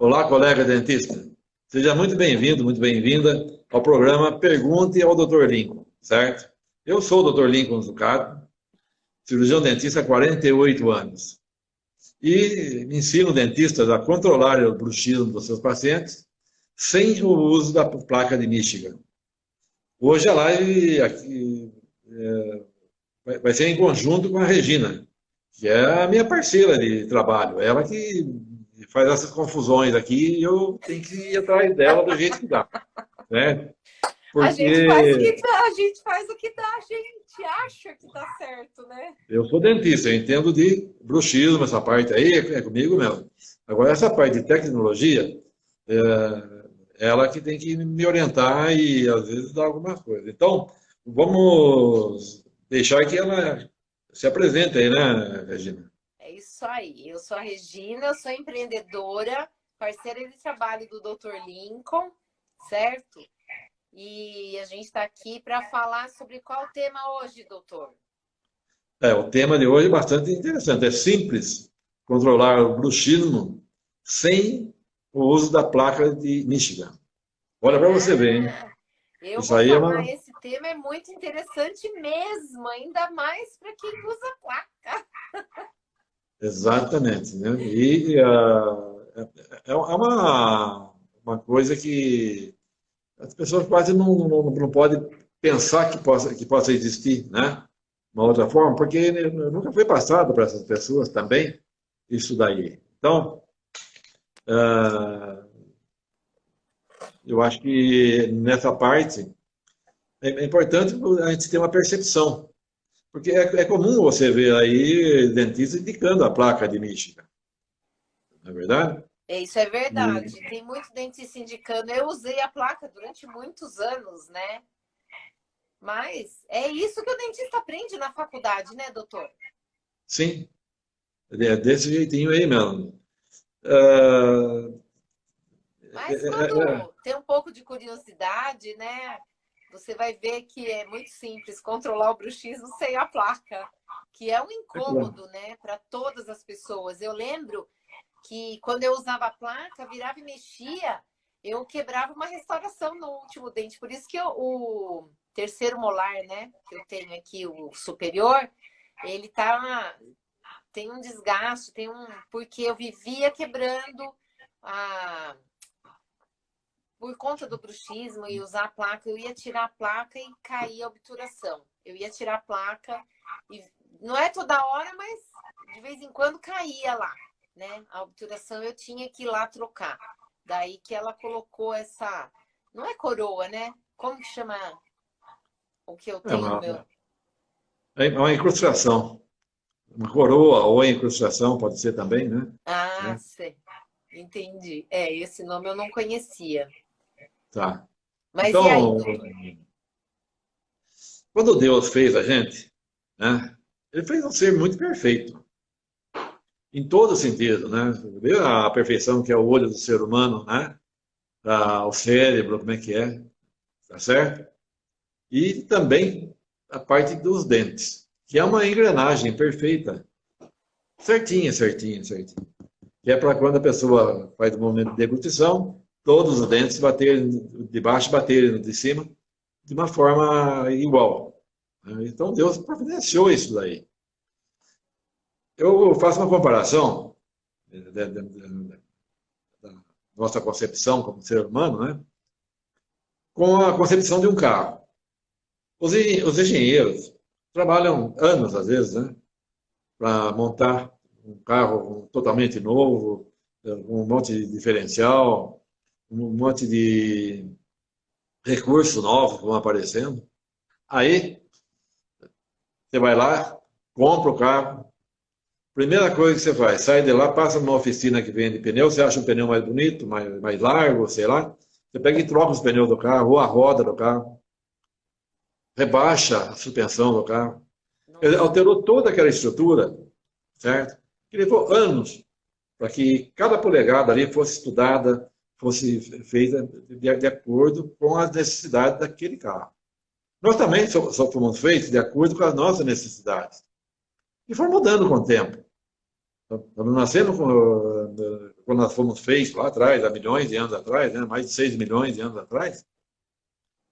Olá, colega dentista. Seja muito bem-vindo, muito bem-vinda ao programa Pergunte ao Dr. Lincoln, certo? Eu sou o Dr. Lincoln Zucato, cirurgião dentista há 48 anos. E ensino dentistas a controlar o bruxismo dos seus pacientes sem o uso da placa de Michigan. Hoje a live aqui, vai ser em conjunto com a Regina, que é a minha parceira de trabalho. Ela que faz essas confusões aqui e eu tenho que ir atrás dela do jeito que dá, né? A gente faz o que Porque dá, a gente faz o que dá, a gente acha que tá certo, né? eu sou dentista, eu entendo de bruxismo, essa parte aí é comigo mesmo. Agora, essa parte de tecnologia, ela que tem que me orientar e às vezes dar alguma coisa. Então, vamos deixar que ela se apresente aí, né, Regina? É isso aí. Eu sou a Regina, eu sou empreendedora, parceira de trabalho do Dr. Lincoln, certo? E a gente está aqui para falar sobre qual tema hoje, doutor? O tema de hoje é bastante interessante. É simples controlar o bruxismo sem o uso da placa de Michigan. Olha para você ver, hein? Ah, eu Isso vou aí é falar, uma. esse tema é muito interessante mesmo, ainda mais para quem usa placa. Exatamente, né? E é uma coisa que as pessoas quase não podem pensar que possa existir, né? Uma outra forma, porque nunca foi passado para essas pessoas também isso daí. Então, ah, eu acho que nessa parte é importante a gente ter uma percepção, porque é comum você ver aí dentistas indicando a placa de Michigan, não é verdade? Isso é E, verdade. Tem muito dentista indicando. Eu usei a placa durante muitos anos, né? Mas é isso que o dentista aprende na faculdade, né, doutor? sim, é desse jeitinho aí mesmo. Ah, Mas quando tem um pouco de curiosidade, né? Você vai ver que é muito simples controlar o bruxismo sem a placa, que é um incômodo, né, para todas as pessoas. Eu lembro que quando eu usava a placa, virava e mexia, eu quebrava uma restauração no último dente. Por isso que o terceiro molar, né, que eu tenho aqui, o superior, ele tem um desgaste, porque eu vivia quebrando a por conta do bruxismo e usar a placa, eu ia tirar a placa e caía a obturação. Eu ia tirar a placa e não é toda hora, mas de vez em quando caía lá, né? A obturação eu tinha que ir lá trocar. Daí que ela colocou essa, não é coroa, né? Como que chama o que eu é tenho no uma, meu? é uma incrustação, uma coroa ou incrustação pode ser também, né? Ah, É, sei. Entendi. É, esse nome eu não conhecia. tá. Mas e aí, Então, doutor? quando Deus fez a gente, né? Ele fez um ser muito perfeito, em todo sentido, né? Vê a perfeição que é o olho do ser humano, né? O cérebro, como é que é, tá certo? E também a parte dos dentes, que é uma engrenagem perfeita, certinha, certinha, certinha. Que é para quando a pessoa faz o momento de deglutição, todos os dentes baterem de baixo, baterem de cima, de uma forma igual. Então Deus providenciou isso daí. Eu faço uma comparação da nossa concepção como ser humano, né, com a concepção de um carro. Os engenheiros trabalham anos, às vezes, né, para montar um carro totalmente novo, com um monte de diferencial, um monte de recursos novos vão aparecendo. Aí, você vai lá, compra o carro. Primeira coisa que você faz, sai de lá, passa numa oficina que vende pneu, você acha um pneu mais bonito, mais largo, sei lá. Você pega e troca os pneus do carro, ou a roda do carro, rebaixa a suspensão do carro. Ele Nossa. alterou toda aquela estrutura, certo? Que levou anos para que cada polegada ali fosse estudada, fosse feita de acordo com as necessidades daquele carro. Nós também só fomos feitos de acordo com as nossas necessidades. E foi mudando com o tempo. Nós nascemos quando nós fomos feitos lá atrás, há milhões de anos atrás, né? Mais de 6 milhões de anos atrás.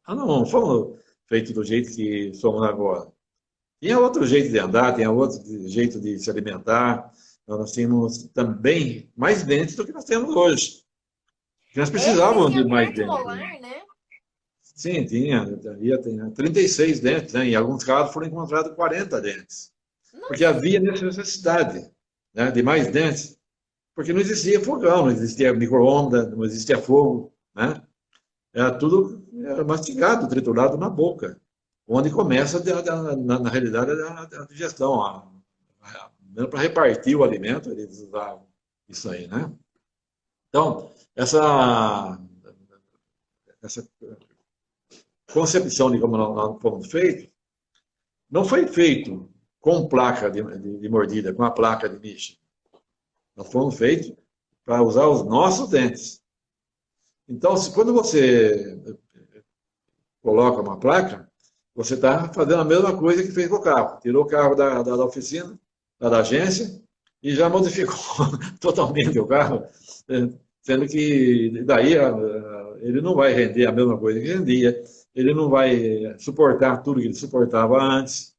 Não fomos feitos do jeito que somos agora. Tinha outro jeito de andar, tinha outro jeito de se alimentar. Nós tínhamos também mais dentes do que nós temos hoje. Nós Vocês precisávamos de tinham mais parte dentes. molar, né? Sim, tinha 36 dentes, né? Em alguns casos foram encontrados 40 dentes. Porque Nossa, havia necessidade, né, de mais dentes. Porque não existia fogão, não existia micro-ondas, não existia fogo, né? Era mastigado, triturado na boca, onde começa, na realidade, a digestão. Mesmo para repartir o alimento, eles usavam isso aí, né? Então, essa concepção de como nós fomos feitos, não foi feito com placa de mordida, com a placa de Michelin. Nós fomos feitos para usar os nossos dentes. Então, quando você coloca uma placa, você está fazendo a mesma coisa que fez com o carro. Tirou o carro da oficina, da agência, e já modificou totalmente o carro, sendo que daí ele não vai render a mesma coisa que rendia, ele não vai suportar tudo que ele suportava antes.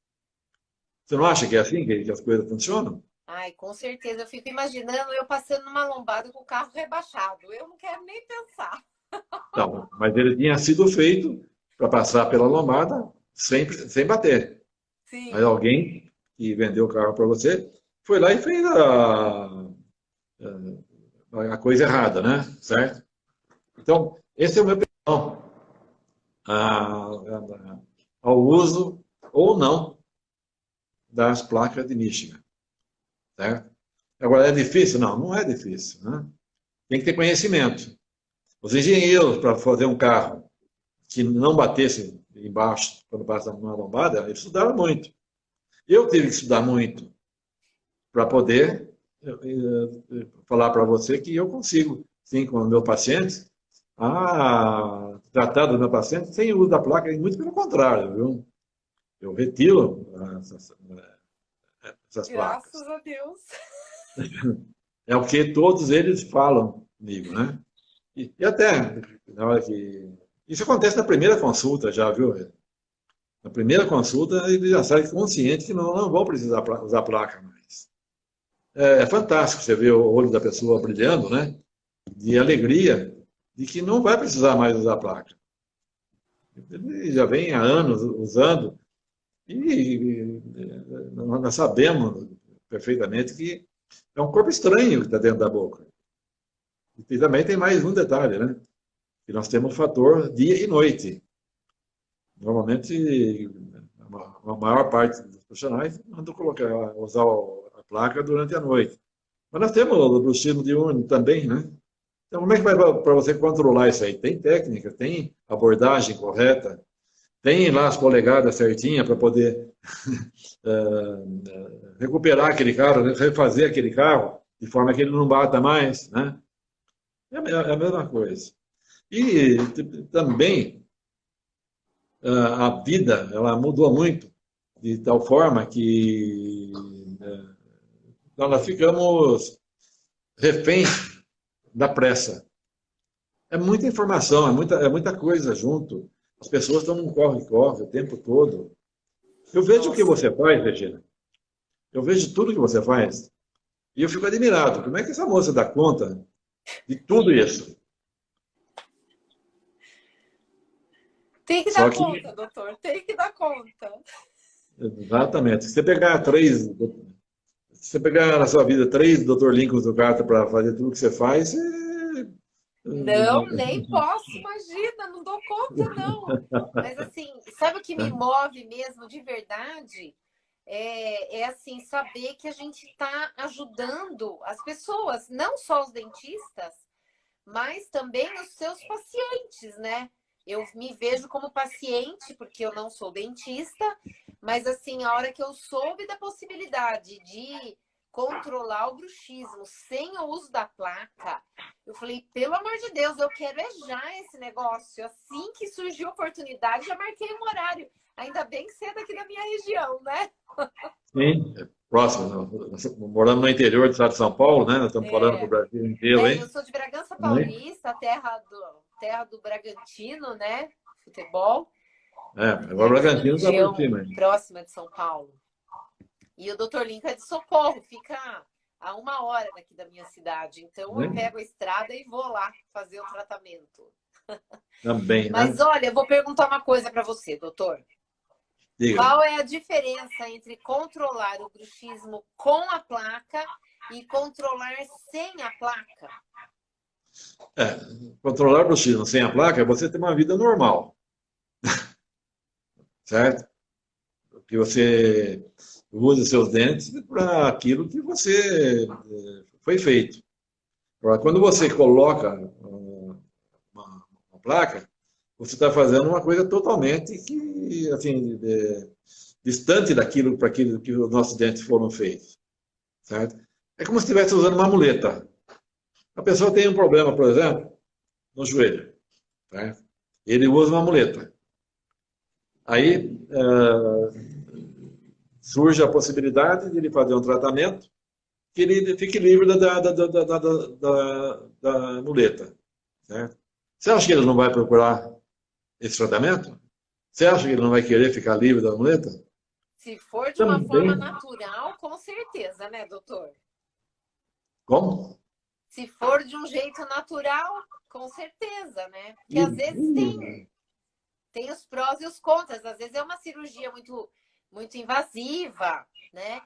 Você não acha que é assim que as coisas funcionam? ai, com certeza. Eu fico imaginando eu passando numa lombada com o carro rebaixado. Eu não quero nem pensar. Não, mas ele tinha sido feito para passar pela lombada sem bater. Mas Sim. alguém que vendeu o carro para você foi lá e fez a coisa errada, né? Certo? Então, esse é o meu opinião ao uso ou não das placas de Michigan, certo? Agora, é difícil? Não, não é difícil, né? Tem que ter conhecimento. Os engenheiros, para fazer um carro que não batesse embaixo quando passa numa lombada, eles estudaram muito. Eu tive que estudar muito para poder falar para você que eu consigo, sim, com os meus pacientes, tratar do meu paciente sem o uso da placa, e muito pelo contrário, viu? Eu retiro essas Graças placas. a Deus. É o que todos eles falam comigo, né? E até, na hora que... Isso acontece na primeira consulta já, viu? Na primeira consulta, ele já sai consciente que não vão precisar usar placa mais. É fantástico você ver o olho da pessoa brilhando, né? De alegria de que não vai precisar mais usar placa. Ele já vem há anos usando e nós sabemos perfeitamente que é um corpo estranho que está dentro da boca. E também tem mais um detalhe, né? Que nós temos o fator dia e noite. Normalmente, a maior parte dos profissionais mandam usar a placa durante a noite. Mas nós temos o bruxismo diurno também, né? Então, como é que vai para você controlar isso aí? Tem técnica, tem abordagem correta, tem lá as polegadas certinhas para poder recuperar aquele carro, né? Refazer aquele carro de forma que ele não bata mais, né? É a mesma coisa. E também a vida, ela mudou muito, de tal forma que nós ficamos reféns da pressa. É muita informação, é muita coisa junto. As pessoas estão num corre-corre o tempo todo. Eu vejo o que Nossa. você faz, Regina. Eu vejo tudo que você faz. E eu fico admirado. Como é que essa moça dá conta de tudo isso? Tem que Só dar que, conta, doutor. Tem que dar conta. exatamente, se você pegar na sua vida três Dr. Lincoln do Carter para fazer tudo que você faz, Não, nem posso, imagina, não dou conta, não. Mas assim, sabe o que me move mesmo de verdade? É assim, saber que a gente está ajudando as pessoas, não só os dentistas, mas também os seus pacientes, né? Eu me vejo como paciente, porque eu não sou dentista, mas assim, a hora que eu soube da possibilidade de controlar o bruxismo sem o uso da placa, eu falei, pelo amor de Deus, eu quero já esse negócio. Assim que surgiu a oportunidade, já marquei um horário. Ainda bem que você é daqui da minha região, né? sim, próximo. Nós moramos no interior do estado de São Paulo, né? Nós estamos falando para o Brasil inteiro, Eu hein? sou de Bragança Paulista, terra do Bragantino, né? Futebol. Agora o Bragantino está por cima. Hein? Próxima de São Paulo. E o Dr. Lincoln é de Socorro, fica a 1 hora daqui da minha cidade. Então eu pego a estrada e vou lá fazer o tratamento. Também, Mas olha, eu vou perguntar uma coisa para você, doutor. Diga. Qual é a diferença entre controlar o bruxismo com a placa e controlar sem a placa? Controlar o bruxismo sem a placa é você ter uma vida normal. Certo? Que você use seus dentes para aquilo que você foi feito. Agora, quando você coloca uma placa, você está fazendo uma coisa totalmente que, assim, distante daquilo para aquilo que os nossos dentes foram feitos. Certo? É como se estivesse usando uma muleta. A pessoa tem um problema, por exemplo, no joelho. Certo? Ele usa uma muleta. Aí surge a possibilidade de ele fazer um tratamento que ele fique livre da muleta. Certo? Você acha que ele não vai procurar esse tratamento? Você acha que ele não vai querer ficar livre da muleta? Se for de uma forma natural, com certeza, né, doutor? Como? Se for de um jeito natural, com certeza, né? Porque às vezes tem os prós e os contras. Às vezes é uma cirurgia muito, muito invasiva, né?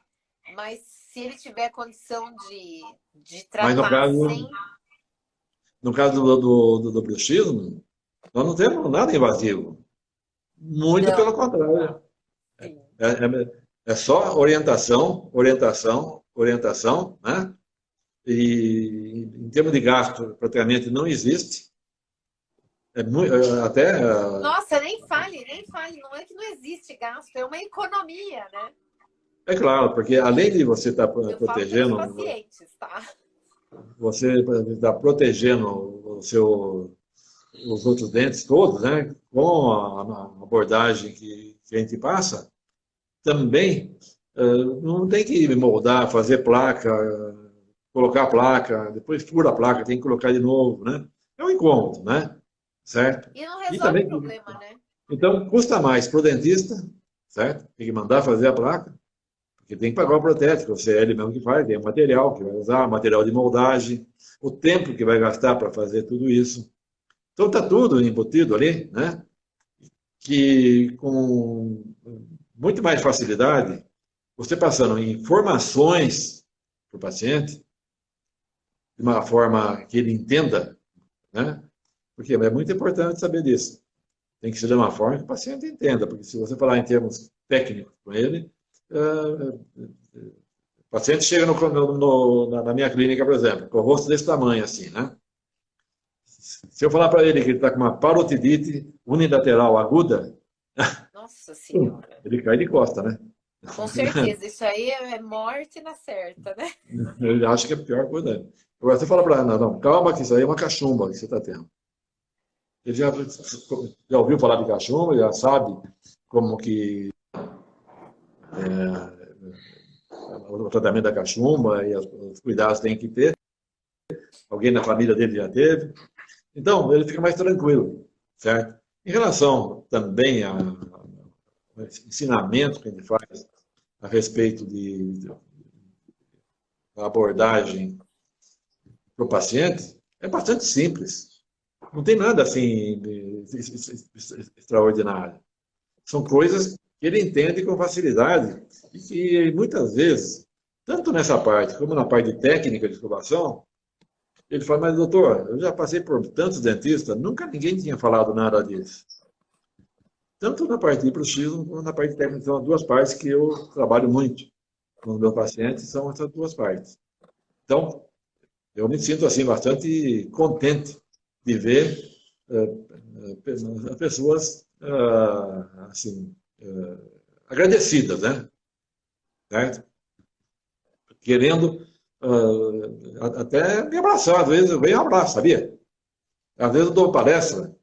Mas se ele tiver condição de tratar sem... No caso do bruxismo, nós não temos nada invasivo. Muito pelo contrário. É só orientação, né? E em termos de gasto, praticamente não existe. Nossa, nem fale. Não é que não existe gasto, é uma economia, né? É claro, porque além de você estar protegendo... Eu falo dos pacientes, tá? Você está protegendo os outros dentes todos, né? Com a abordagem que a gente passa, também não tem que moldar, fazer placa, colocar placa, depois fura a placa, tem que colocar de novo, né? É um incômodo, né? Certo? E não resolve o problema, né? Então, custa mais para o dentista, certo? Tem que mandar fazer a placa, porque tem que pagar o protético, você é ele mesmo que faz, tem o material que vai usar, material de moldagem, o tempo que vai gastar para fazer tudo isso. Então, está tudo embutido ali, né? Que com muito mais facilidade, você passando informações para o paciente, de uma forma que ele entenda, né? Porque é muito importante saber disso. Tem que ser de uma forma que o paciente entenda, porque se você falar em termos técnicos com ele, o paciente chega na minha clínica, por exemplo, com o rosto desse tamanho, assim, né? Se eu falar para ele que ele está com uma parotidite unilateral aguda, nossa senhora, ele cai de costa, né? Com certeza, isso aí é morte na certa, né? Ele acha que é a pior coisa. Agora você fala para ele, não, calma que isso aí é uma cachumba que você está tendo. Ele já ouviu falar de cachumba, já sabe como que o tratamento da cachumba e os cuidados que tem que ter. Alguém na família dele já teve. Então, ele fica mais tranquilo, certo? Em relação também ao ensinamento que a gente faz a respeito da abordagem para o paciente, é bastante simples. Não tem nada assim extraordinário. São coisas que ele entende com facilidade e que muitas vezes, tanto nessa parte como na parte técnica de escovação, ele fala, mas doutor, eu já passei por tantos dentistas, nunca ninguém tinha falado nada disso. Tanto na parte de bruxismo como na parte técnica, são as duas partes que eu trabalho muito com os meus pacientes, são essas duas partes. Então, eu me sinto assim bastante contente de ver pessoas assim, agradecidas, né? Certo? Querendo até me abraçar, às vezes eu venho um abraço, sabia? Às vezes eu dou palestra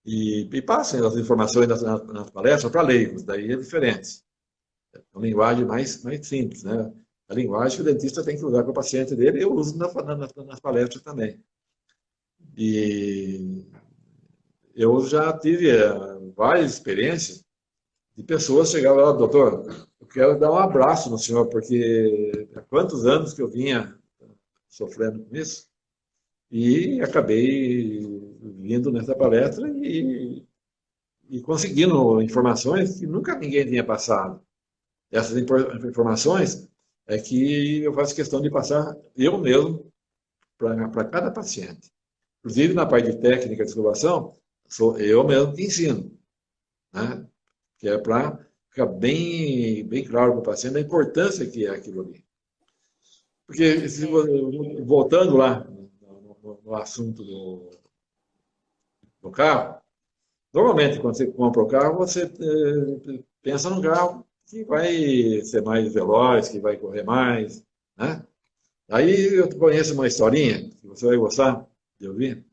e passem as informações nas palestras para leigos, daí é diferente. uma linguagem mais simples, né? A linguagem que o dentista tem que usar com o paciente dele, eu uso nas palestras também. E eu já tive várias experiências de pessoas chegavam lá, doutor, eu quero dar um abraço no senhor, porque há quantos anos que eu vinha sofrendo com isso, e acabei vindo nessa palestra e conseguindo informações que nunca ninguém tinha passado. Essas informações é que eu faço questão de passar eu mesmo para cada paciente. Inclusive, na parte de técnica de escovação, sou eu mesmo que ensino, né? Que é para ficar bem claro para o paciente a importância que é aquilo ali. Porque, voltando lá no assunto do carro, normalmente, quando você compra o carro, você pensa num carro que vai ser mais veloz, que vai correr mais, né? Aí eu conheço uma historinha, que você vai gostar de ouvir,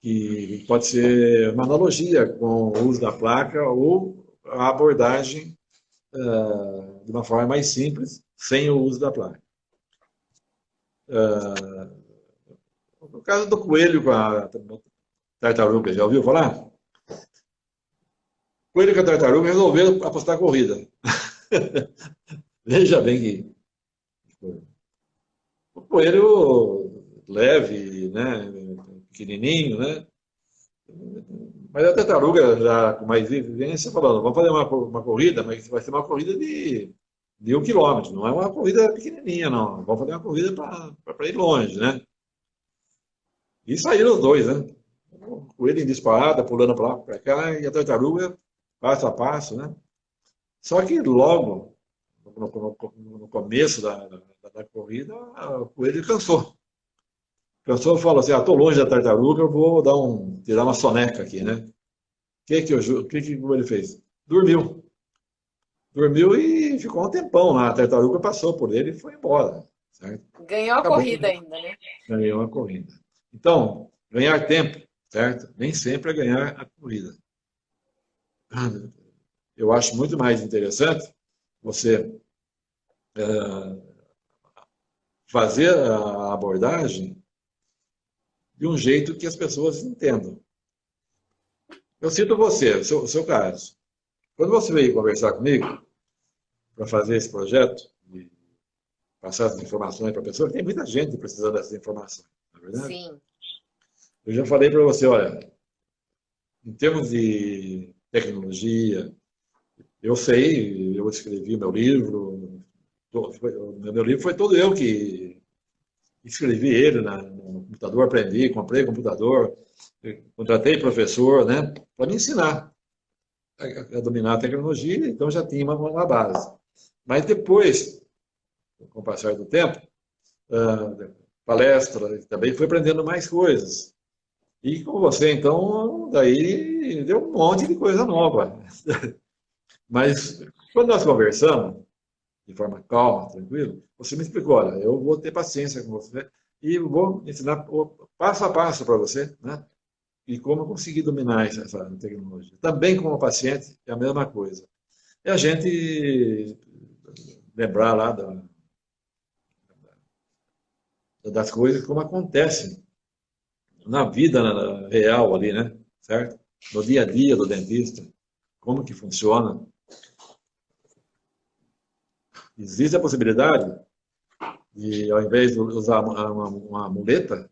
que pode ser uma analogia com o uso da placa ou a abordagem de uma forma mais simples, sem o uso da placa. No caso do coelho com a tartaruga, já ouviu falar? O coelho com a tartaruga resolveram apostar corrida. Veja bem que o coelho leve, né, pequenininho, né? Mas a tartaruga, já com mais vivência, falando, vamos fazer uma corrida, mas vai ser uma corrida de 1 quilômetro, não é uma corrida pequenininha, não. Vamos fazer uma corrida para ir longe, né? E saíram os dois, né? O coelho em disparada, pulando para lá, para cá, e a tartaruga passo a passo, né? Só que logo, no começo da corrida, o coelho cansou. Cansou e falou assim, estou longe da tartaruga, eu vou tirar uma soneca aqui, né? O que ele fez? Dormiu. Dormiu e ficou um tempão lá. A tartaruga passou por ele e foi embora. Certo? Ganhou a Acabou, corrida ainda, né? ganhou a corrida. Então, ganhar tempo, certo? Nem sempre é ganhar a corrida. Eu acho muito mais interessante você fazer a abordagem de um jeito que as pessoas entendam. Eu cito você, o seu caso. Quando você veio conversar comigo para fazer esse projeto, de passar as informações para a pessoa, tem muita gente precisando dessas informações, não é verdade? Sim. Eu já falei para você, olha, em termos de tecnologia, eu sei, eu escrevi o meu livro, o meu livro foi todo eu que escrevi ele no computador, aprendi, comprei computador, contratei professor, né, para me ensinar a dominar a tecnologia, então já tinha uma base. Mas depois, com o passar do tempo, palestra, também fui aprendendo mais coisas. E com você, então, daí deu um monte de coisa nova. Mas quando nós conversamos, de forma calma, tranquila, você me explicou, olha, eu vou ter paciência com você e vou ensinar passo a passo para você, né? E como conseguir dominar essa tecnologia. Também como paciente é a mesma coisa. E a gente lembrar lá das coisas como acontecem na vida real ali, né? Certo? No dia a dia do dentista, como que funciona. Existe a possibilidade de, ao invés de usar uma muleta,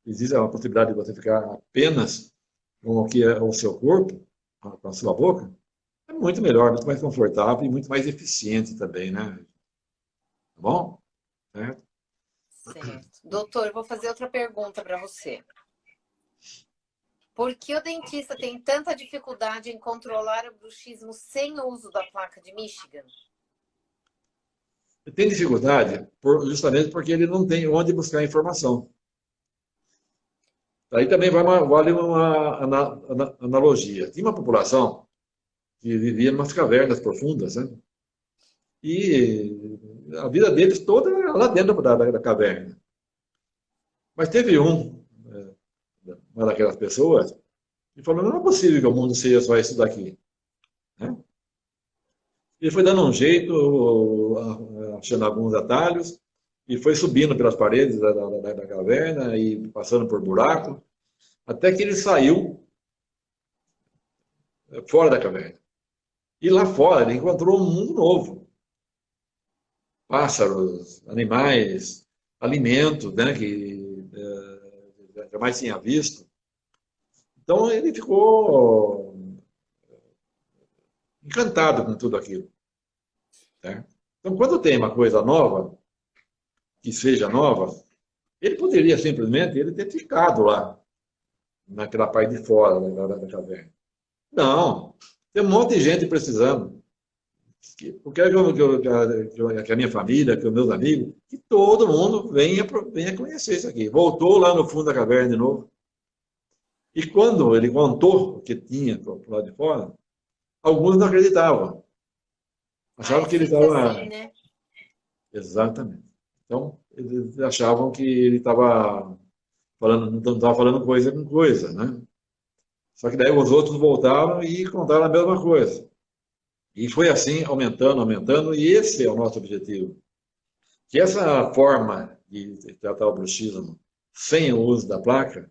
existe a possibilidade de você ficar apenas com o que é o seu corpo, com a sua boca. É muito melhor, muito mais confortável e muito mais eficiente também, né? Tá bom? Certo? Certo. Doutor, eu vou fazer outra pergunta para você. Por que o dentista tem tanta dificuldade em controlar o bruxismo sem o uso da placa de Michigan? Tem dificuldade justamente porque ele não tem onde buscar informação. Aí também vale uma analogia. Tinha uma população que vivia em umas cavernas profundas, né? E a vida deles toda era lá dentro da caverna. Mas teve uma daquelas pessoas, que falou, não é possível que o mundo seja só isso daqui. Né? Ele foi dando um jeito, achando alguns atalhos, e foi subindo pelas paredes da caverna e passando por buracos, até que ele saiu fora da caverna. E lá fora ele encontrou um mundo novo. Pássaros, animais, alimentos, né, que jamais tinha visto. Então ele ficou encantado com tudo aquilo. Né? Então, quando tem uma coisa nova, que seja nova, ele poderia simplesmente ele ter ficado lá, naquela parte de fora da caverna. Não, tem um monte de gente precisando. Eu quero que a minha família, que os meus amigos, que todo mundo venha conhecer isso aqui. Voltou lá no fundo da caverna de novo. E quando ele contou o que tinha para o lado de fora, alguns não acreditavam. Achavam que ele estava... Assim, né? Exatamente. Então, eles achavam que ele estava falando, não estava falando coisa com coisa, né? Só que daí os outros voltaram e contaram a mesma coisa. E foi assim, aumentando, aumentando, e esse é o nosso objetivo. Que essa forma de tratar o bruxismo sem o uso da placa,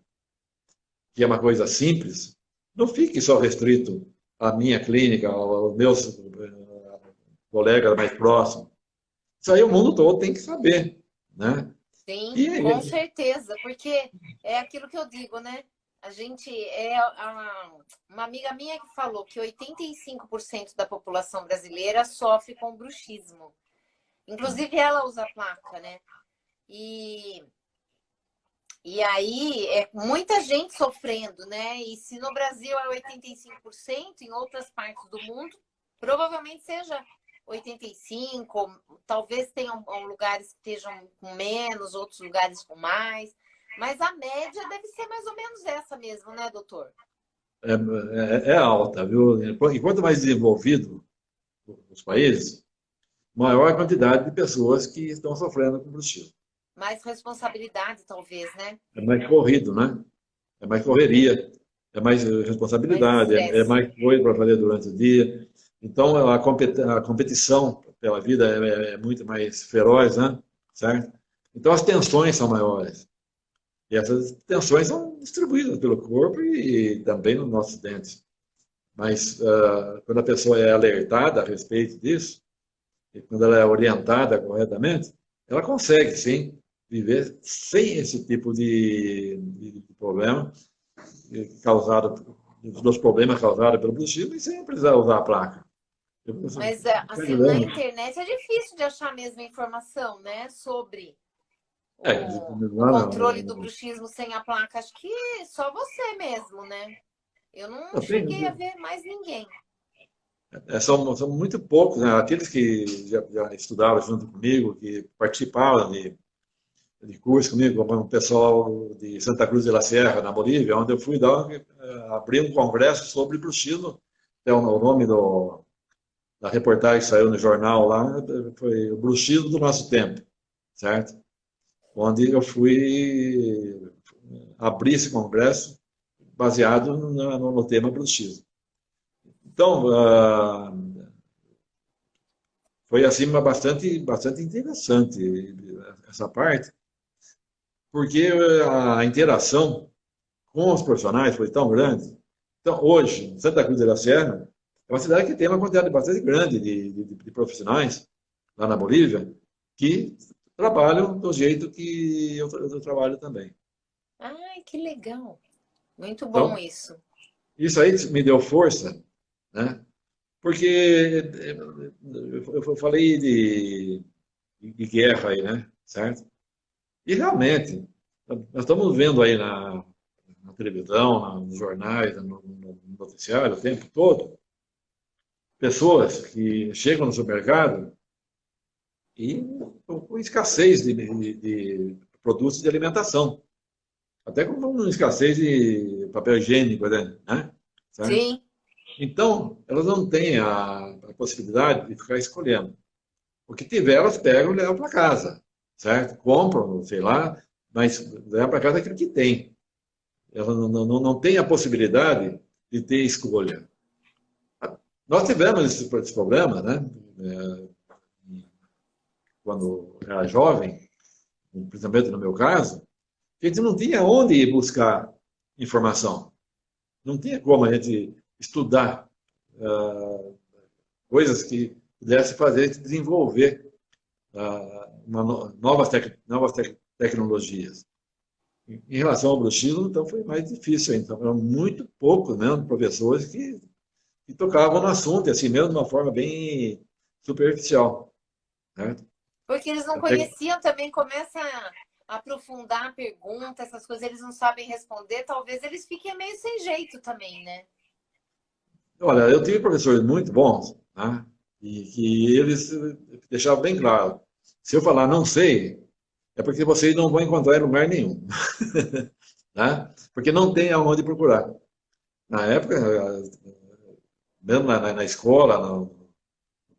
que é uma coisa simples, não fique só restrito à minha clínica, aos meus colegas mais próximos. Isso aí o mundo todo tem que saber, né? Sim, E, com certeza, porque é aquilo que eu digo, né? Uma amiga minha que falou que 85% da população brasileira sofre com bruxismo. Inclusive ela usa placa, né? E aí é muita gente sofrendo, né? E se no Brasil é 85%, em outras partes do mundo, provavelmente seja 85%, talvez tenham lugares que estejam com menos, outros lugares com mais. Mas a média deve ser mais ou menos essa mesmo, né, doutor? é alta, viu? E quanto mais desenvolvido os países, maior a quantidade de pessoas que estão sofrendo com bruxismo. Mais responsabilidade, talvez, né? É mais corrido, né? É mais correria, é mais Mais responsabilidade, é estresse. mais coisa para fazer durante o dia. Então, a competição pela vida é muito mais feroz, né? Certo? Então, as tensões são maiores. E essas tensões são distribuídas pelo corpo e também nos nossos dentes. Mas quando a pessoa é alertada a respeito disso, e quando ela é orientada corretamente, ela consegue, sim, viver sem esse tipo de problema causado, dos problemas causados pelo bruxismo e sem precisar usar a placa. Mas, assim, na internet é difícil de achar a mesma informação, né? Sobre o controle do bruxismo sem a placa. Acho que só você mesmo, né? Eu não cheguei a ver mais ninguém. São muito poucos, né? Aqueles que já estudaram junto comigo, que participaram de curso comigo, como o pessoal de Santa Cruz de la Sierra, na Bolívia, onde eu fui abrir um congresso sobre bruxismo. É o nome da reportagem que saiu no jornal lá, foi o bruxismo do nosso tempo, certo? Onde eu fui abrir esse congresso baseado no tema bruxismo. Então, foi assim bastante interessante essa parte, porque a interação com os profissionais foi tão grande. Então, hoje, Santa Cruz de la Sierra é uma cidade que tem uma quantidade bastante grande de profissionais, lá na Bolívia, que trabalham do jeito que eu trabalho também. Ai, que legal. Muito bom Então, isso. isso aí me deu força, né? Porque eu falei de guerra aí, né? Certo? E realmente, nós estamos vendo aí na televisão, nos jornais, no noticiário o tempo todo, pessoas que chegam no supermercado e com escassez de produtos de alimentação. Até com uma escassez de papel higiênico, né? Certo? Sim. Então, elas não têm a possibilidade de ficar escolhendo. O que tiver, elas pegam e levam para casa, certo? Compram, sei lá, mas levam para casa aquilo que tem. Elas não têm a possibilidade de ter escolha. Nós tivemos esse problema, né? quando era jovem, principalmente no meu caso, a gente não tinha onde ir buscar informação. Não tinha como a gente estudar coisas que pudesse fazer a gente desenvolver novas tecnologias. Em relação ao bruxismo, então, foi mais difícil. Então, eram muito poucos mesmo professores que tocavam no assunto, assim mesmo, de uma forma bem superficial. Né? Porque eles não Até conheciam também, começa a aprofundar a pergunta, essas coisas, eles não sabem responder, talvez eles fiquem meio sem jeito também, né? Olha, eu tive professores muito bons, né? E que eles deixavam bem claro, se eu falar não sei, é porque vocês não vão encontrar em lugar nenhum, né? Porque não tem aonde procurar. Na época, mesmo na escola, no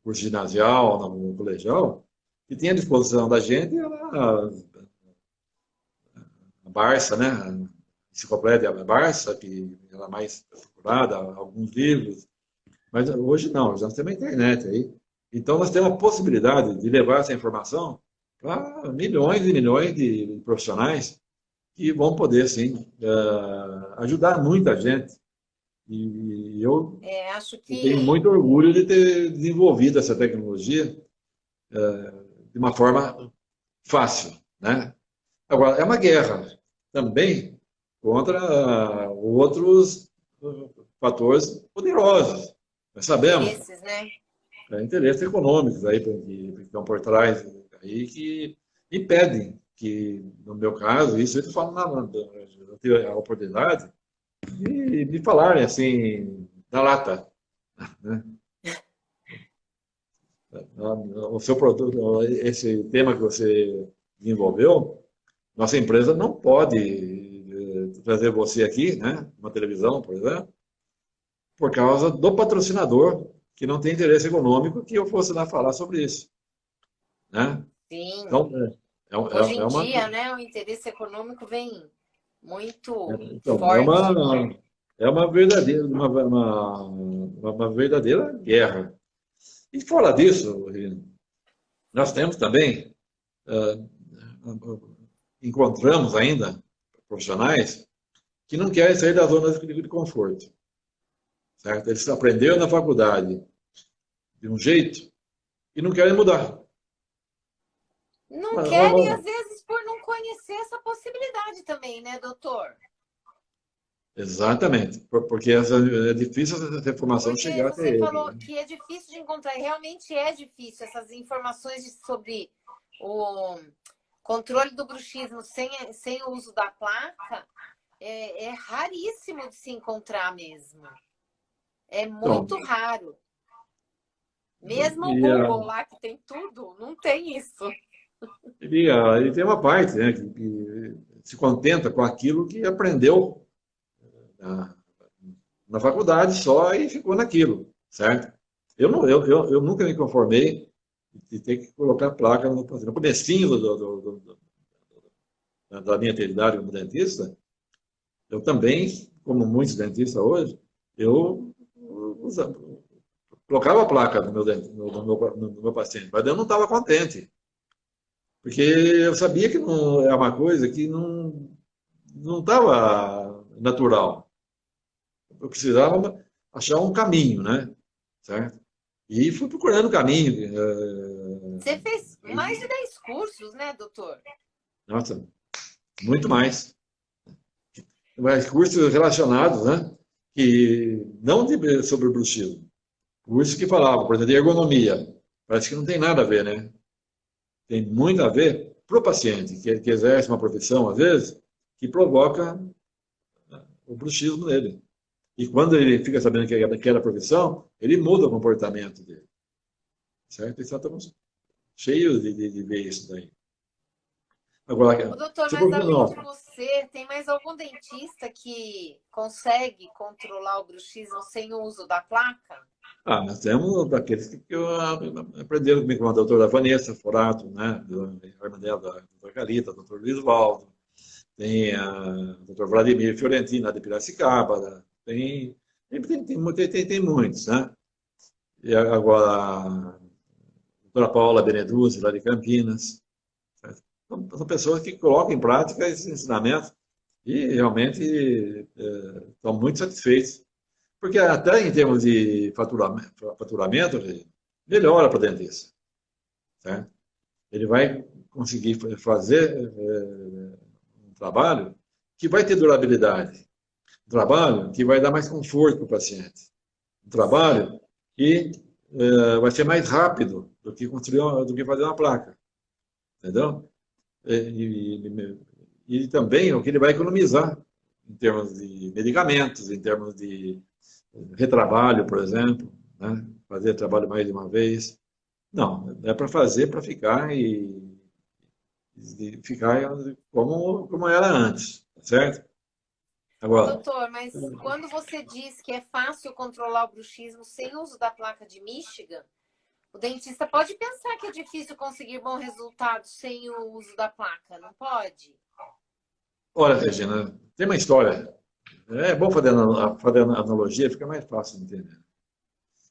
curso ginasial, no colegial, que tinha à disposição da gente era a Barça, né? A enciclopédia Barça, que era mais procurada, alguns livros. Mas hoje não, hoje nós temos a internet aí. Então nós temos a possibilidade de levar essa informação para milhões e milhões de profissionais que vão poder, sim, ajudar muita gente. E Acho eu tenho que muito orgulho de ter desenvolvido essa tecnologia de uma forma fácil, né? Agora, é uma guerra também contra outros fatores poderosos. Nós sabemos, interesses, né? interesses econômicos aí que estão por trás aí que impedem que, no meu caso, isso eu falo eu tive a oportunidade de me falarem assim na lata, né? O seu produto, esse tema que você desenvolveu, nossa empresa não pode trazer você aqui, né, uma televisão, por exemplo, por causa do patrocinador que não tem interesse econômico que eu fosse lá falar sobre isso, né? Sim. Então, Hoje é em uma, dia, né, o interesse econômico vem muito então, forte. é uma verdadeira, uma verdadeira guerra. E fora disso, nós temos também, encontramos ainda profissionais que não querem sair da zona de conforto, certo? Eles aprenderam na faculdade de um jeito e não querem mudar. Não Mas, querem, às vezes, por não conhecer essa possibilidade também, né, doutor? exatamente, porque é difícil essa informação Porque chegar até você ele, falou né? que é difícil de encontrar, e realmente é difícil essas informações sobre o controle do bruxismo sem o uso da placa, é raríssimo de se encontrar mesmo. É Então, muito raro. Mesmo o e, Google lá, que tem tudo, não tem isso. ele tem uma parte, né, que se contenta com aquilo que aprendeu na, na faculdade só e ficou naquilo, certo? Eu nunca me conformei de ter que colocar placa no comecinho da minha atividade como dentista. Eu também, como muitos dentistas hoje, eu usava, colocava a placa no meu, no meu paciente, mas eu não estava contente, porque eu sabia que não é uma coisa que não estava natural. Eu precisava achar um caminho, né? Certo? E fui procurando o caminho. Você fez mais de 10 cursos, né, doutor? Nossa, muito mais. Mas cursos relacionados, né? Que não sobre o bruxismo. Cursos que falavam, por exemplo, de ergonomia. Parece que não tem nada a ver, né? Tem muito a ver para o paciente, que exerce uma profissão, às vezes, que provoca o bruxismo nele. E quando ele fica sabendo que é daquela profissão, ele muda o comportamento dele. Certo? Então, estamos cheios de ver isso daí. Ô, Agora, doutor, se mas além de profissional, você, tem mais algum dentista que consegue controlar o bruxismo sem o uso da placa? nós temos daqueles que aprenderam comigo, como a doutora Vanessa Forato, né, a irmã dela, a doutora Carita, o doutor Luiz Valdo, tem o doutor Vladimir Fiorentino, de Piracicaba, né, tem muitos, né? E agora, Dona Paula Beneduzzi, lá de Campinas. Certo? São pessoas que colocam em prática esses ensinamentos e realmente estão muito satisfeitos. Porque até em termos de faturamento melhora para o dentista. Certo? Ele vai conseguir fazer um trabalho que vai ter durabilidade, um trabalho que vai dar mais conforto para o paciente, um trabalho que vai ser mais rápido do que construir, do que fazer uma placa, entendeu? E também o que ele vai economizar em termos de medicamentos, em termos de retrabalho, por exemplo, né? Fazer trabalho mais de uma vez. Não, é para fazer para ficar e ficar como era antes, tá certo? Agora, Doutor, mas quando você diz que é fácil controlar o bruxismo sem uso da placa de Michigan, o dentista pode pensar que é difícil conseguir bom resultado sem o uso da placa, não pode? olha, Regina, tem uma história. É bom fazer analogia, fica mais fácil de entender.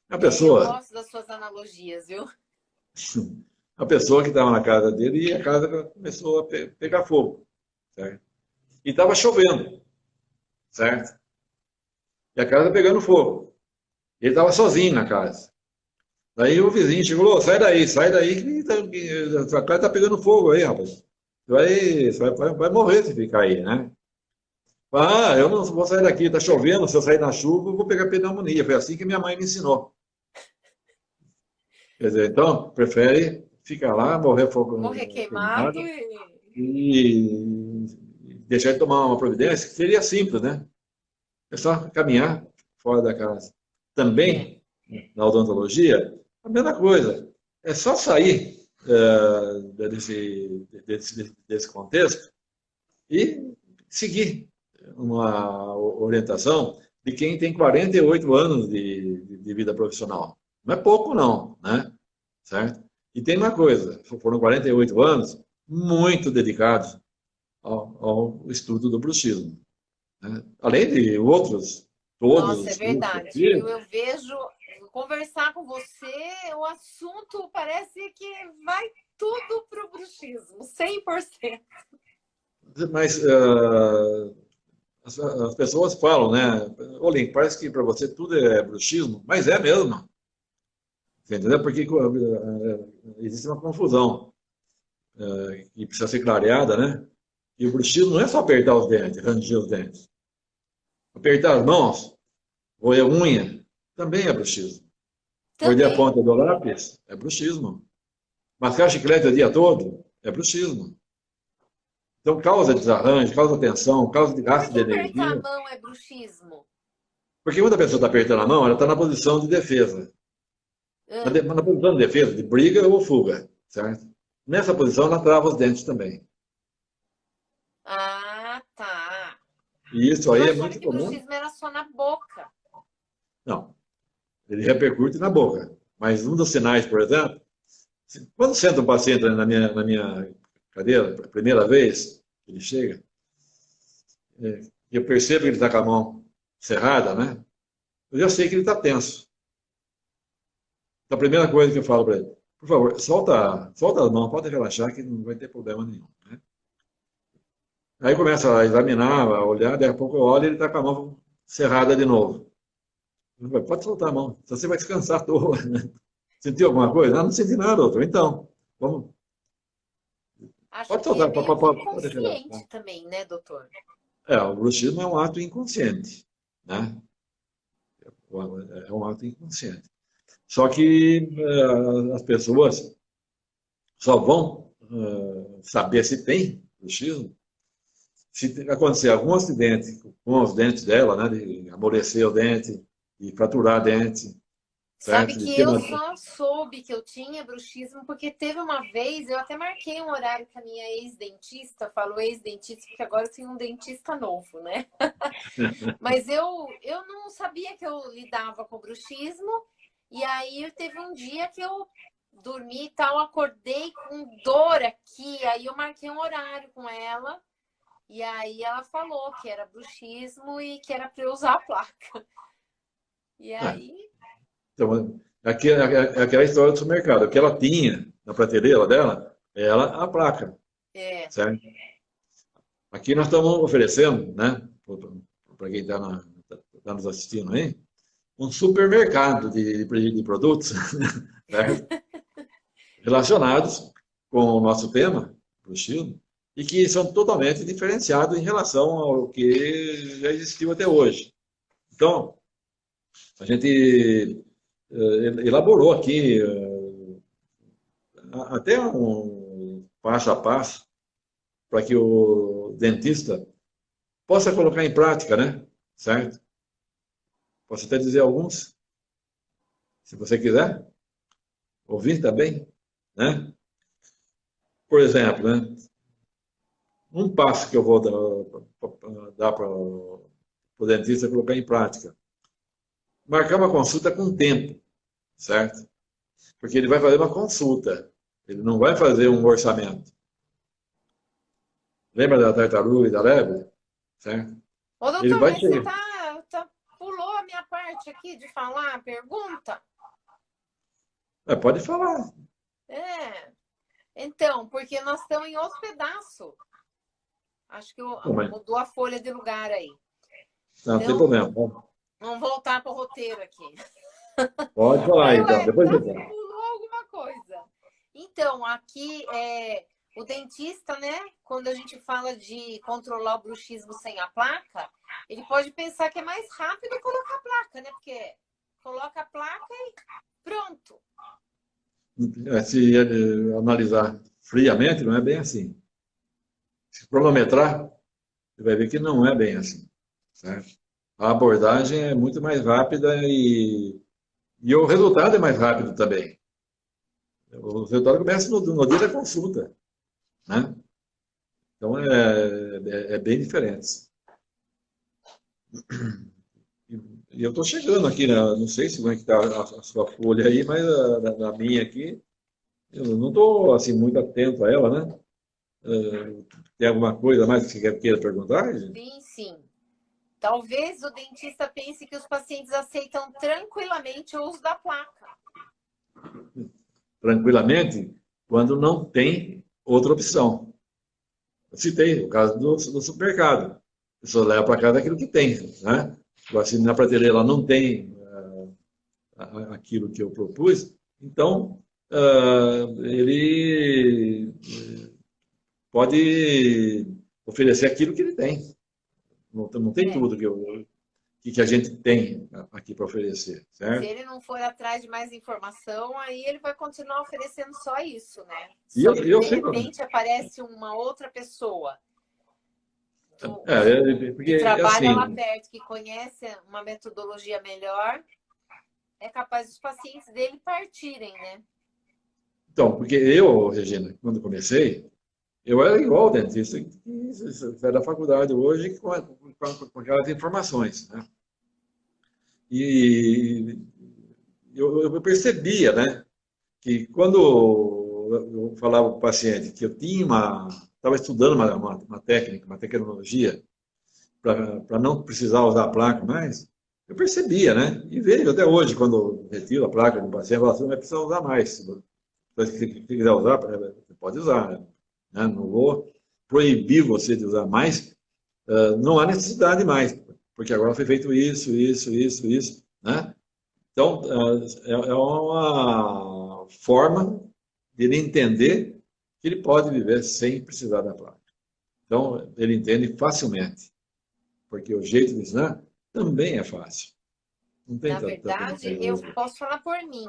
A Eu pessoa, gosto das suas analogias, viu? a pessoa que estava na casa dele e a casa começou a pegar fogo, certo? E estava chovendo, certo? E a casa pegando fogo. Ele estava sozinho na casa. Daí o vizinho chegou, sai daí, que a casa está pegando fogo aí, rapaz. Vai morrer se ficar aí, né? Ah, eu não vou sair daqui, está chovendo, se eu sair na chuva, eu vou pegar pneumonia. Foi assim que minha mãe me ensinou. Quer dizer, então, prefere ficar lá, Morrer queimado queimado e... e deixar de tomar uma providência, que seria simples, né? É só caminhar fora da casa. É. Também, na odontologia, a mesma coisa. É só sair desse contexto e seguir uma orientação de quem tem 48 anos de vida profissional. Não é pouco, não, né? Certo? E tem uma coisa, foram 48 anos muito dedicados ao estudo do bruxismo. Né? Além de outros, todos os Nossa, é estudos que eu verdade, viu? fiz, Eu vejo, conversar com você, o assunto parece que vai tudo pro bruxismo, 100%. mas as pessoas falam, né? Olhem, parece que para você tudo é bruxismo, mas é mesmo. Entendeu? Porque existe uma confusão que precisa ser clareada, né? E o bruxismo não é só apertar os dentes, ranger os dentes. Apertar as mãos, roer a unha, também é bruxismo. Morder a Também. ponta do lápis, é bruxismo. Mascar chiclete o dia todo, é bruxismo. Então, causa desarranjo, causa tensão, causa de Por gasto que de apertar a energia. mão é bruxismo? Porque quando a pessoa está apertando a mão, ela está na posição de defesa. Ah, Na posição de defesa, de briga ou fuga, certo? Nessa posição, ela trava os dentes também. ah, tá. E isso Eu aí é achava muito que comum. bruxismo era só na boca. Não, ele repercute na boca. Mas um dos sinais, por exemplo, quando senta um paciente na minha cadeira, a primeira vez que ele chega, e eu percebo que ele está com a mão cerrada, né? Eu já sei que ele está tenso. Então, a primeira coisa que eu falo para ele, por favor, solta as mãos, pode relaxar que não vai ter problema nenhum. Né? Aí começa a examinar, a olhar, daqui a pouco eu olho e ele está com a mão cerrada de novo. Pode soltar a mão, você vai descansar à toa. Né? Sentiu alguma coisa? Ah, não senti nada, doutor. Então, vamos, Acho pode que é soltar, meio que pode relaxar. inconsciente também, né, doutor? O bruxismo é um ato inconsciente, né? É um ato inconsciente. Só que as pessoas só vão saber se tem bruxismo se acontecer algum acidente com os dentes dela, né, de amolecer o dente, de fraturar dente, Sabe certo? que eu só soube que eu tinha bruxismo porque teve uma vez, eu até marquei um horário com a minha ex-dentista, falo ex-dentista porque agora eu tenho um dentista novo, né? Mas eu não sabia que eu lidava com bruxismo, e aí teve um dia que eu dormi e tal, acordei com dor aqui, aí eu marquei um horário com ela, e aí ela falou que era bruxismo e que era para eu usar a placa. E É, aí... então, é aquela história do supermercado. O que ela tinha na prateleira dela, a placa, É. certo? Aqui nós estamos oferecendo, né, para quem está nos assistindo aí, um supermercado de produtos, certo? Relacionados com o nosso tema, o estilo, e que são totalmente diferenciados em relação ao que já existiu até hoje. Então, a gente elaborou aqui até um passo a passo para que o dentista possa colocar em prática, né? Certo? Posso até dizer alguns, se você quiser ouvir também, né? Por exemplo, né? Um passo que eu vou dar para o dentista colocar em prática. Marcar uma consulta com tempo, certo? Porque ele vai fazer uma consulta, ele não vai fazer um orçamento. Lembra da tartaruga e da lebre? Certo? Ô, Ele doutor, vai mas você chegar. pulou a minha parte aqui de falar a pergunta? Pode falar. É. Então, porque nós estamos em outro pedaço. Acho que Mas mudou a folha de lugar aí. não tem Então, problema. vamos voltar para o roteiro aqui. Pode falar então. Ué, Depois eu já falo. pulou alguma coisa. Então, aqui o dentista, né? Quando a gente fala de controlar o bruxismo sem a placa, ele pode pensar que é mais rápido colocar a placa, né? Porque coloca a placa e pronto. Se analisar friamente, não é bem assim. Se cronometrar, você vai ver que não é bem assim. Certo? A abordagem é muito mais rápida e o resultado é mais rápido também. O resultado começa no dia da consulta, né? Então é bem diferente. E eu estou chegando aqui, né? Não sei se como é que está a sua folha aí, mas a minha aqui, eu não estou assim muito atento a ela, né? Tem alguma coisa mais que você queira perguntar, gente? Sim, sim. Talvez o dentista pense que os pacientes aceitam tranquilamente o uso da placa. Tranquilamente, quando não tem outra opção. Eu citei o caso do supermercado. A pessoa leva para casa aquilo que tem, né? Agora, se na prateleira ela não tem aquilo que eu propus, então ele pode oferecer aquilo que ele tem. Não tem É. tudo que a gente tem aqui para oferecer, Se certo? ele não for atrás de mais informação, aí ele vai continuar oferecendo só isso, né? E Só que eu de sei como repente aparece uma outra pessoa que porque trabalha lá assim, perto, que conhece uma metodologia melhor, é capaz dos pacientes dele partirem, né? então, porque eu, Regina, quando comecei, eu era igual ao dentista que sai da faculdade hoje com aquelas informações, né? E eu percebia, né, que quando eu falava para o paciente que eu estava estudando uma técnica, uma tecnologia, para não precisar usar a placa mais, eu percebia, né? E vejo até hoje, quando eu retiro a placa do paciente, eu falo assim, não vai precisar usar mais. Se você quiser usar, você pode usar, né? Não vou proibir você de usar mais, não há necessidade mais, porque agora foi feito isso, né? Então, é uma forma de ele entender que ele pode viver sem precisar da placa. Então, ele entende facilmente, porque o jeito de ensinar também é fácil. Não tem Na tanta verdade, eu miséria. posso falar por mim.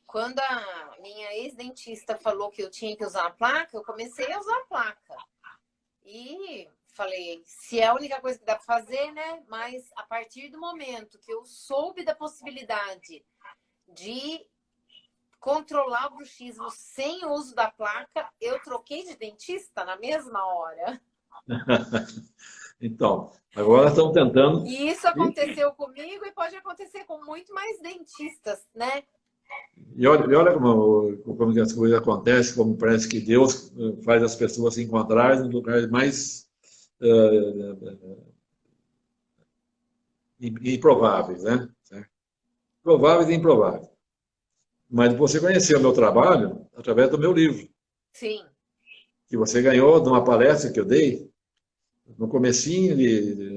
Quando a minha ex-dentista falou que eu tinha que usar a placa, eu comecei a usar a placa. E falei, se é a única coisa que dá para fazer, né? Mas a partir do momento que eu soube da possibilidade de controlar o bruxismo sem o uso da placa, eu troquei de dentista na mesma hora. Então, agora estão tentando. E isso aconteceu comigo e pode acontecer com muito mais dentistas, né? E olha como que as coisas acontecem, como parece que Deus faz as pessoas se encontrarem nos lugares mais improváveis, né? Certo? Prováveis e improváveis. Mas você conheceu o meu trabalho através do meu livro, Sim. que você ganhou de uma palestra que eu dei no comecinho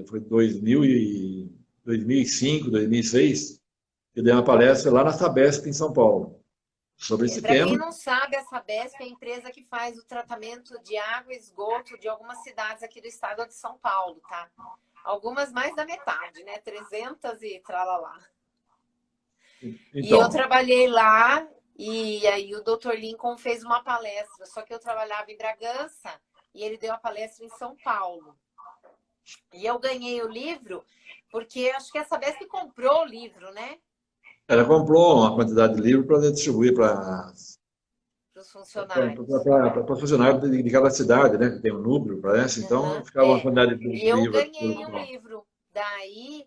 foi 2005, 2006, eu dei uma palestra lá na Sabesp, em São Paulo, sobre esse Para quem tema. não sabe, a Sabesp é a empresa que faz o tratamento de água e esgoto de algumas cidades aqui do estado de São Paulo, tá? Algumas mais da metade, né? 300 e tralalá. E eu Então, trabalhei lá e aí o Dr. Lincoln fez uma palestra, só que eu trabalhava em Bragança e ele deu a palestra em São Paulo. E eu ganhei o livro porque acho que a Sabesp comprou o livro, né? ela comprou uma quantidade de livros para distribuir para Para os funcionários. os funcionários de cada cidade, né? Que tem um núcleo, parece. Então, Uhum, ficava uma é. quantidade E de eu livros. ganhei o livro. Daí,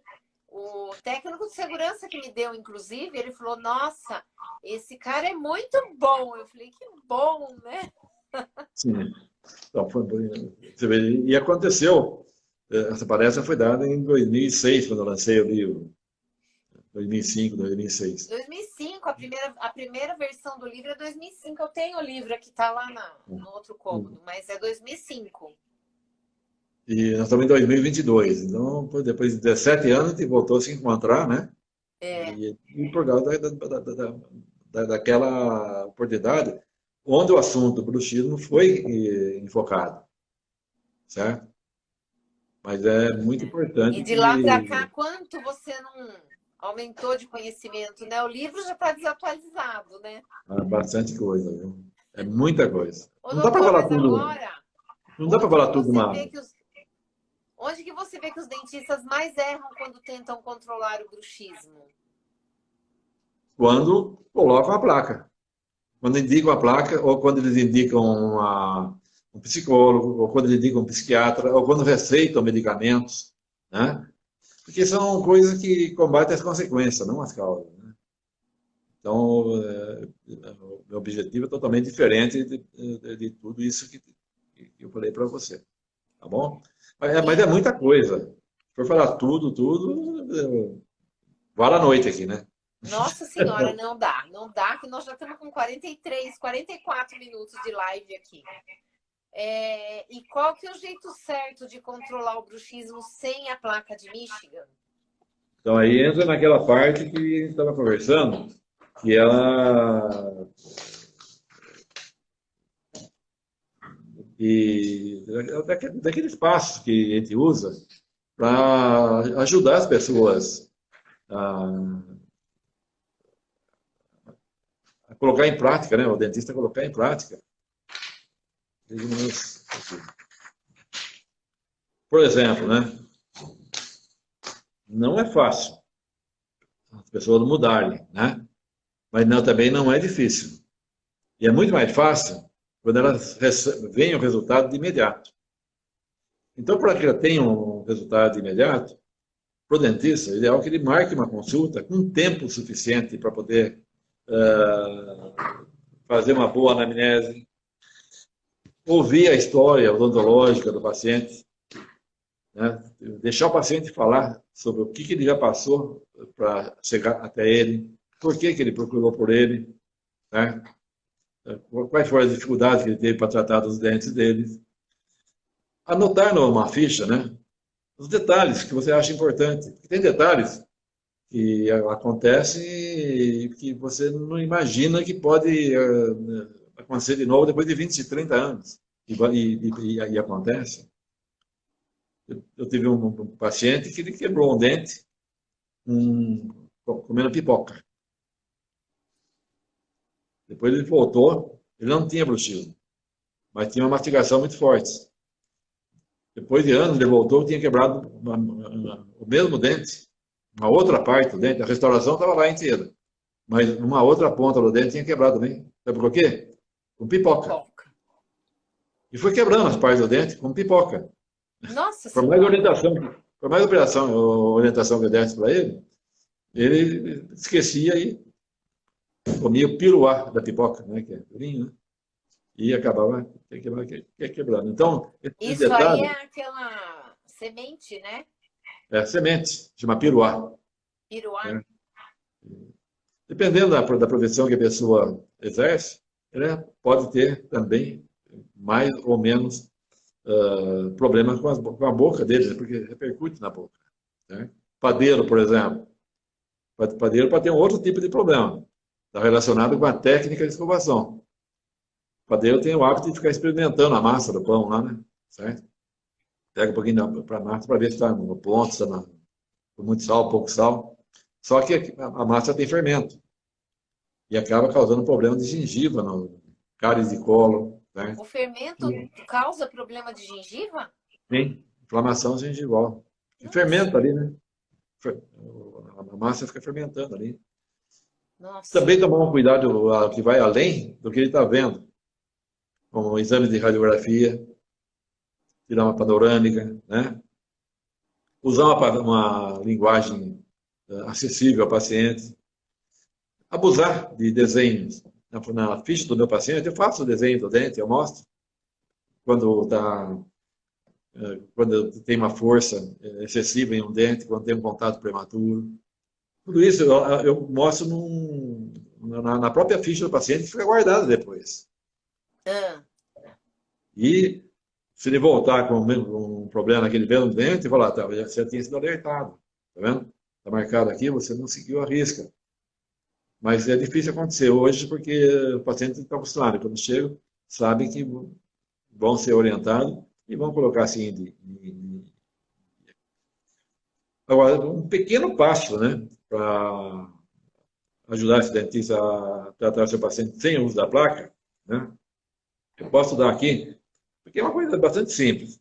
o técnico de segurança que me deu, inclusive, ele falou: Nossa, esse cara é muito bom. Eu falei: Que bom, né? Sim. Então, você vê, e aconteceu, essa palestra foi dada em 2006, quando eu lancei o livro. 2005, 2006. 2005, a primeira versão do livro é 2005. Eu tenho o livro aqui, tá lá no outro cômodo, mas é 2005. E nós estamos em 2022, então depois de 17 anos a gente voltou a se encontrar, né? É. E por causa daquela oportunidade, onde o assunto do bruxismo foi enfocado, certo? Mas é muito E importante de lá para cá, que quanto você não aumentou de conhecimento, né? O livro já está desatualizado, né? há bastante coisa, viu? É muita coisa. Ô, Não dá para doutor, falar mas tudo, agora, não dá para onde que falar tudo você uma, vê que os, onde que você vê que os dentistas mais erram quando tentam controlar o bruxismo? quando colocam a placa. Quando indicam a placa, ou quando eles indicam um psicólogo, ou quando eles indicam um psiquiatra, ou quando receitam medicamentos, né? Porque são coisas que combatem as consequências, não as causas, né? Então, o meu objetivo é totalmente diferente de tudo isso que eu falei para você, tá bom? Mas é E, muita coisa. Se for falar tudo, vale a noite aqui, né? nossa senhora, não dá. Não dá, que nós já estamos com 43, 44 minutos de live aqui. E qual que é o jeito certo de controlar o bruxismo sem a placa de Michigan? Então aí entra naquela parte que a gente estava conversando, que ela e daqueles passos que a gente usa para ajudar as pessoas a, a colocar em prática, né? O dentista colocar em prática. Por exemplo, né? Não é fácil as pessoas mudarem, né? Mas não, também não é difícil. E é muito mais fácil quando elas veem o resultado de imediato. Então, para que ela tenha um resultado de imediato, para o dentista, é ideal que ele marque uma consulta com tempo suficiente para poder fazer uma boa anamnese, ouvir a história odontológica do paciente, né? Deixar o paciente falar sobre o que ele já passou para chegar até ele, por que ele procurou por ele, né? Quais foram as dificuldades que ele teve para tratar dos dentes dele. Anotar numa ficha, né? Os detalhes que você acha importante. Porque tem detalhes que acontecem e que você não imagina que pode acontecer de novo depois de 20, 30 anos. E acontece. Eu tive um paciente que ele quebrou um dente comendo pipoca. Depois ele voltou, ele não tinha bruxismo, mas tinha uma mastigação muito forte. Depois de anos ele voltou, tinha quebrado o mesmo dente, uma outra parte do dente, a restauração estava lá inteira, mas uma outra ponta do dente tinha quebrado também. Sabe por quê? Com pipoca. Pipoca. E foi quebrando as partes do dente com pipoca. Nossa Por mais senhora. orientação, orientação que eu desse para ele esquecia e comia o piruá da pipoca, né, que é durinho, né, e acabava quebrando. Então, esse Isso aí detalhe é aquela semente, né? é semente, chama piruá. Piruá. Né? Dependendo da profissão que a pessoa exerce, ela pode ter também mais ou menos problemas com a boca dele, né? Porque repercute na boca. Né? Padeiro, por exemplo. Padeiro pode ter um outro tipo de problema. Está relacionado com a técnica de escovação. O padeiro tem o hábito de ficar experimentando a massa do pão lá, né? Certo? Pega um pouquinho para a massa para ver se está no ponto, se está com muito sal, pouco sal. Só que a massa tem fermento. E acaba causando problema de gengiva, cáries de colo. Né? O fermento causa problema de gengiva? Sim, inflamação gengival. Fermenta ali, né? A massa fica fermentando ali. Nossa. Também tomar um cuidado que vai além do que ele está vendo. Como exame de radiografia, tirar uma panorâmica, né? Usar uma linguagem acessível ao paciente. Abusar de desenhos. Na ficha do meu paciente, eu faço o desenho do dente, eu mostro. Quando tem uma força excessiva em um dente, quando tem um contato prematuro. Tudo isso eu mostro na própria ficha do paciente, que fica guardada depois. E se ele voltar com um problema naquele mesmo dente, falar, tá, você tinha sido alertado, tá vendo? Está marcado aqui, você não seguiu a risca. Mas é difícil acontecer hoje, porque o paciente está acostumado. Quando chega, sabe que vão ser orientados e vão colocar assim. Agora, um pequeno passo, né, para ajudar esse dentista a tratar o seu paciente sem o uso da placa, né, eu posso dar aqui, porque é uma coisa bastante simples.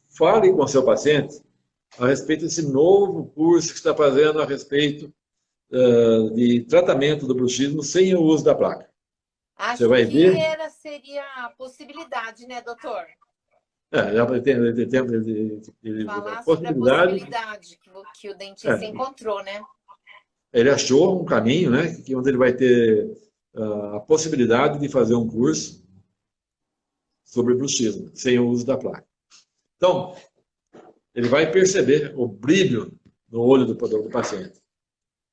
Fale com o seu paciente a respeito desse novo curso que está fazendo a respeito de tratamento do bruxismo sem o uso da placa. Acho Você vai ver. Seria a possibilidade, né, doutor? Falar sobre a possibilidade que o dentista encontrou, né? Ele achou um caminho, né, onde ele vai ter a possibilidade de fazer um curso sobre bruxismo, sem o uso da placa. Então, ele vai perceber o brilho no olho do paciente.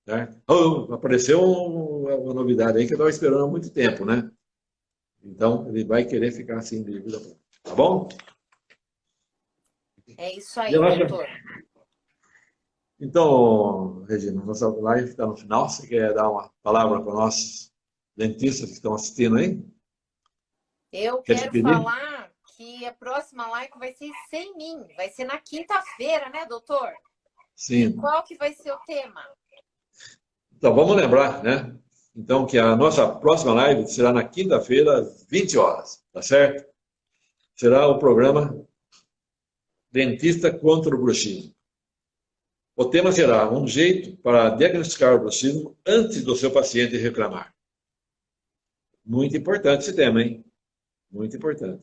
Né? Apareceu uma novidade aí que eu estava esperando há muito tempo, né? Então, ele vai querer ficar assim livre da placa. Tá bom? É isso aí, doutor. Então, Regina, nossa live está no final. Você quer dar uma palavra para os nossos dentistas que estão assistindo aí? Eu quero falar que a próxima live vai ser sem mim. Vai ser na quinta-feira, né, doutor? Sim. E qual que vai ser o tema? Então, vamos lembrar, né? Então, que a nossa próxima live será na quinta-feira, às 20 horas, tá certo? Será o programa Dentista contra o Bruxismo. O tema será um jeito para diagnosticar o bruxismo antes do seu paciente reclamar. Muito importante esse tema, hein? Muito importante.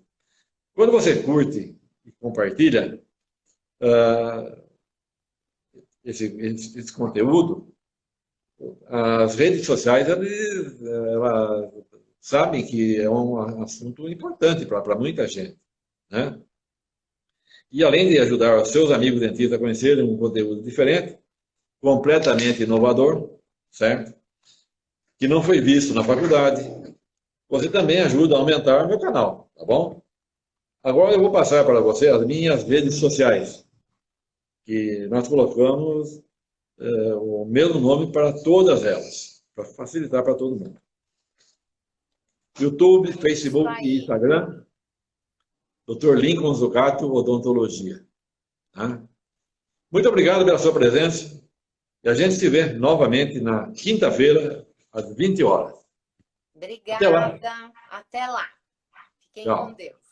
Quando você curte e compartilha esse conteúdo, as redes sociais elas sabem que é um assunto importante para muita gente, né? E além de ajudar os seus amigos dentistas a conhecerem um conteúdo diferente, completamente inovador, certo? Que não foi visto na faculdade, você também ajuda a aumentar o meu canal, tá bom? Agora eu vou passar para você as minhas redes sociais, que nós colocamos o mesmo nome para todas elas, para facilitar para todo mundo. YouTube, Facebook e Instagram, Dr. Lincoln Zucato, Odontologia. Tá? Muito obrigado pela sua presença e a gente se vê novamente na quinta-feira, às 20 horas. Obrigada. Até lá. Fiquem com Deus.